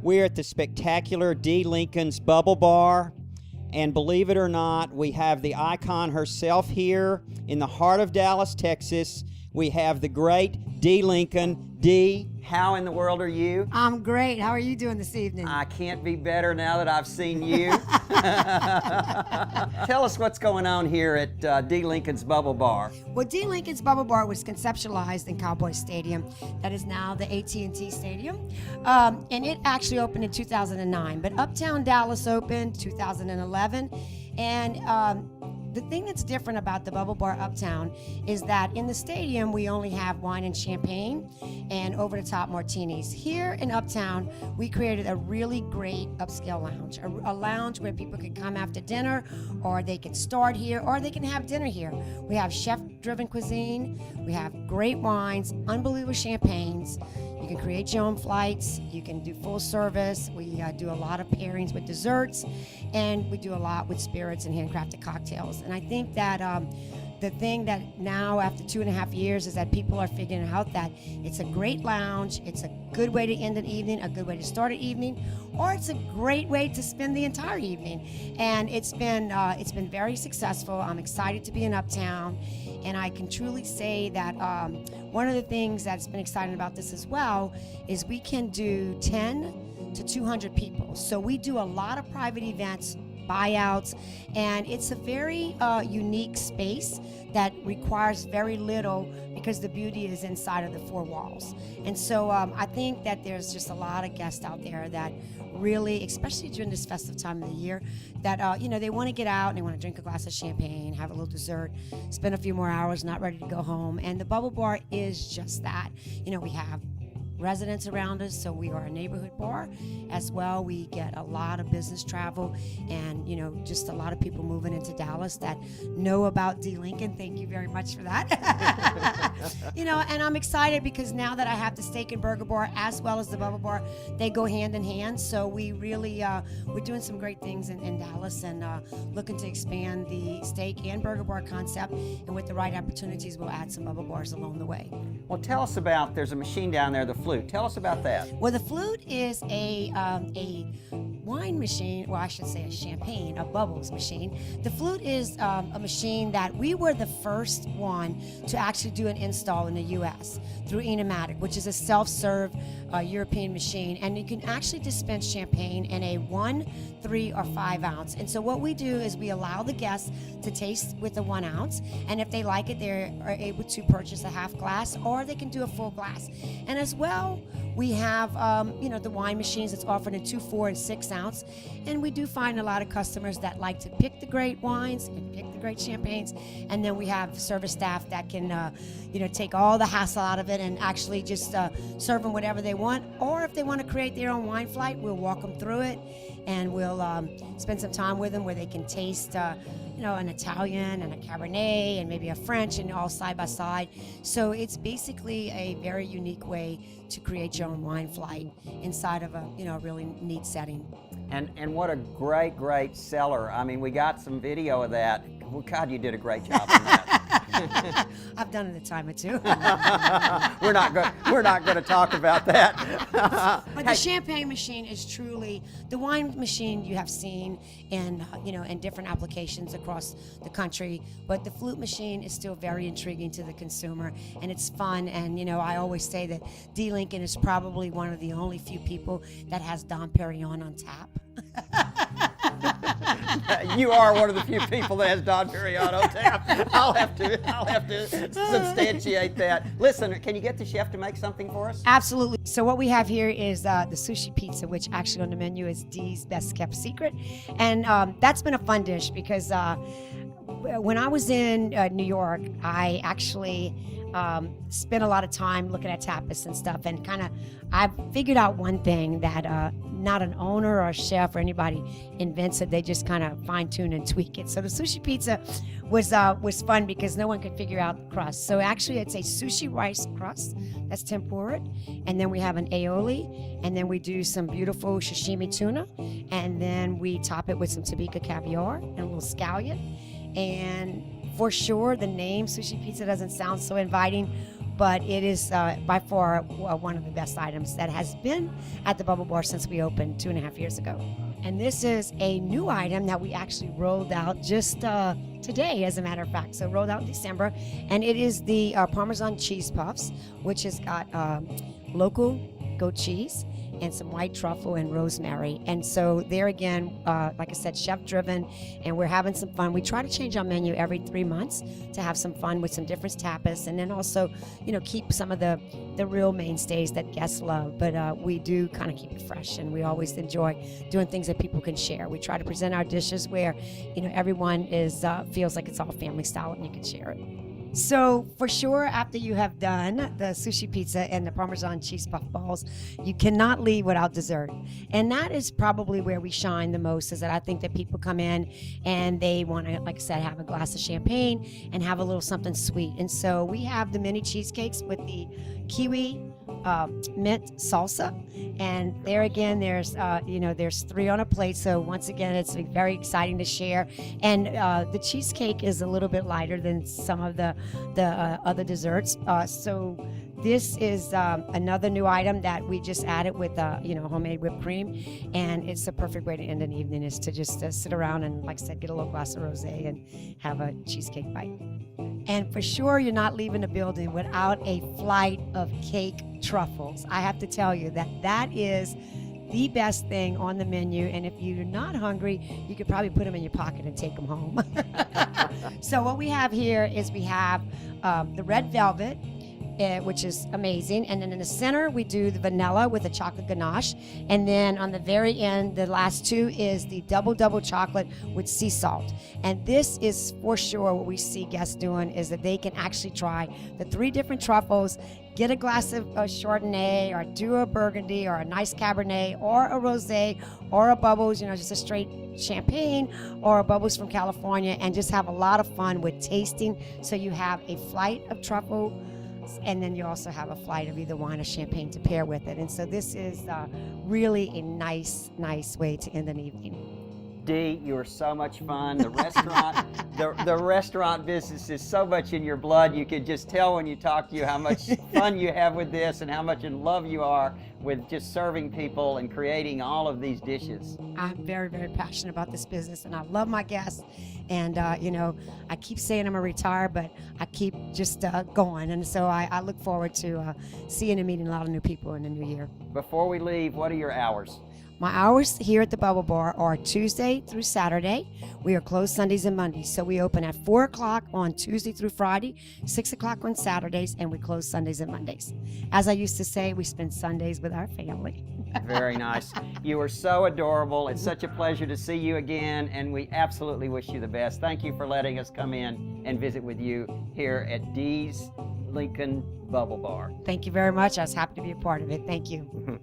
We're at the spectacular Dee Lincoln's Bubble Bar. And believe it or not, we have the icon herself here in the heart of Dallas, Texas. We have the great Dee Lincoln. Dee, how in the world are you? I'm great. How are you doing this evening? I can't be better now that I've seen you. Tell us what's going on here at Dee Lincoln's Bubble Bar. Well, Dee Lincoln's Bubble Bar was conceptualized in Cowboy Stadium. That is now the AT&T Stadium. And it actually opened in 2009. But Uptown Dallas opened 2011. And the thing that's different about the Bubble Bar Uptown is that in the stadium, we only have wine and champagne and over-the-top martinis. Here in Uptown, we created a really great upscale lounge, a lounge where people can come after dinner, or they can start here, or they can have dinner here. We have chef-driven cuisine, we have great wines, unbelievable champagnes. You can create your own flights, you can do full service, we do a lot of pairings with desserts, and we do a lot with spirits and handcrafted cocktails. And I think that the thing that now, after 2.5 years, is that people are figuring out that it's a great lounge, it's a good way to end an evening, a good way to start an evening, or it's a great way to spend the entire evening. And it's been very successful. I'm excited to be in Uptown, and I can truly say that one of the things that's been exciting about this as well is we can do 10 to 200 people. So we do a lot of private events, buyouts, and it's a very unique space that requires very little because the beauty is inside of the four walls. And so I think that there's just a lot of guests out there that really, especially during this festive time of the year, that they want to get out and they want to drink a glass of champagne, have a little dessert, spend a few more hours not ready to go home. And the Bubble Bar is just that. We have residents around us, so we are a neighborhood bar as well. We get a lot of business travel and just a lot of people moving into Dallas that know about Dee Lincoln. Thank you very much for that. And I'm excited because now that I have the steak and burger bar as well as the Bubble Bar, they go hand in hand. So we really we're doing some great things in Dallas and looking to expand the steak and burger bar concept, and with the right opportunities we'll add some Bubble Bars along the way. Well, tell us about, there's a machine down there, the flute. Tell us about that. Well, the flute is a wine machine, well, I should say a champagne, a bubbles machine. The flute is a machine that we were the first one to actually do an install in the U.S. through Enomatic, which is a self-serve European machine, and you can actually dispense champagne in a 1, 3, or 5 ounce. And so what we do is we allow the guests to taste with the 1 ounce, and if they like it, they are able to purchase a half glass, or they can do a full glass. And as well, we have the wine machines that's offered in 2, 4, and 6 ounce, and we do find a lot of customers that like to pick the great wines and pick the great champagnes, and then we have service staff that can take all the hassle out of it and actually just serve them whatever they want. Or if they want to create their own wine flight, we'll walk them through it, and we'll spend some time with them where they can taste an Italian and a Cabernet and maybe a French, and all side by side. So it's basically a very unique way to create your own wine flight inside of a really neat setting. And what a great seller. I mean, we got some video of that. Well, God, you did a great job on that. I've done it a time or two. We're not going to talk about that. But the champagne machine is truly the wine machine you have seen in in different applications across the country. But the flute machine is still very intriguing to the consumer, and it's fun. And I always say that Dee Lincoln is probably one of the only few people that has Dom Perignon on tap. You are one of the few people that has Don Perignon on tap. I'll have to substantiate that. Listen, can you get the chef to make something for us? Absolutely. So what we have here is the Sushi Pizza, which actually on the menu is Dee's best kept secret, and that's been a fun dish because when I was in New York, I actually spent a lot of time looking at tapas and stuff, and I figured out one thing that not an owner or a chef or anybody invents it. They just kind of fine tune and tweak it. So the Sushi Pizza was fun because no one could figure out the crust. So actually it's a sushi rice crust that's tempura, and then we have an aioli, and then we do some beautiful sashimi tuna, and then we top it with some Tobika caviar and a little scallion. And for sure, the name Sushi Pizza doesn't sound so inviting, but it is by far one of the best items that has been at the Bubble Bar since we opened 2.5 years ago. And this is a new item that we actually rolled out just today, as a matter of fact. So rolled out in December, and it is the Parmesan cheese puffs, which has got local goat cheese and some white truffle and rosemary. And so there again, like I said, chef driven, and we're having some fun. We try to change our menu every 3 months to have some fun with some different tapas, and then also, keep some of the real mainstays that guests love. But we do kind of keep it fresh, and we always enjoy doing things that people can share. We try to present our dishes where, everyone feels like it's all family style and you can share it. So for sure, after you have done the sushi pizza and the Parmesan cheese puff balls, you cannot leave without dessert. And that is probably where we shine the most, is that I think that people come in and they want to, like I said, have a glass of champagne and have a little something sweet. And so we have the mini cheesecakes with the Kiwi mint salsa, and there again there's 3 on a plate, so once again it's very exciting to share. And the cheesecake is a little bit lighter than some of the other desserts, so this is another new item that we just added with homemade whipped cream, and it's the perfect way to end an evening, is to just sit around and, like I said, get a little glass of rosé and have a cheesecake bite. And for sure, you're not leaving the building without a flight of cake truffles. I have to tell you that is the best thing on the menu. And if you're not hungry, you could probably put them in your pocket and take them home. So what we have here is we have the red velvet, which is amazing. And then in the center, we do the vanilla with a chocolate ganache. And then on the very end, the last 2 is the double chocolate with sea salt. And this is for sure what we see guests doing, is that they can actually try the 3 different truffles, get a glass of Chardonnay, or do a Burgundy, or a nice Cabernet, or a Rosé, or a Bubbles, just a straight champagne, or a Bubbles from California, and just have a lot of fun with tasting. So you have a flight of truffle, and then you also have a flight of either wine or champagne to pair with it. And so this is really a nice way to end an evening. Dee, you are so much fun. The restaurant, the restaurant business is so much in your blood. You can just tell when you talk to you how much fun you have with this, and how much in love you are with just serving people and creating all of these dishes. I'm very, very passionate about this business, and I love my guests. And I keep saying I'm gonna retire, but I keep just going. And so I look forward to seeing and meeting a lot of new people in the new year. Before we leave, what are your hours? My hours here at the Bubble Bar are Tuesday through Saturday. We are closed Sundays and Mondays. So we open at 4 o'clock on Tuesday through Friday, 6 o'clock on Saturdays, and we close Sundays and Mondays. As I used to say, we spend Sundays with our family. Very nice. You are so adorable. It's such a pleasure to see you again, and we absolutely wish you the best. Thank you for letting us come in and visit with you here at Dee's Lincoln Bubble Bar. Thank you very much. I was happy to be a part of it. Thank you.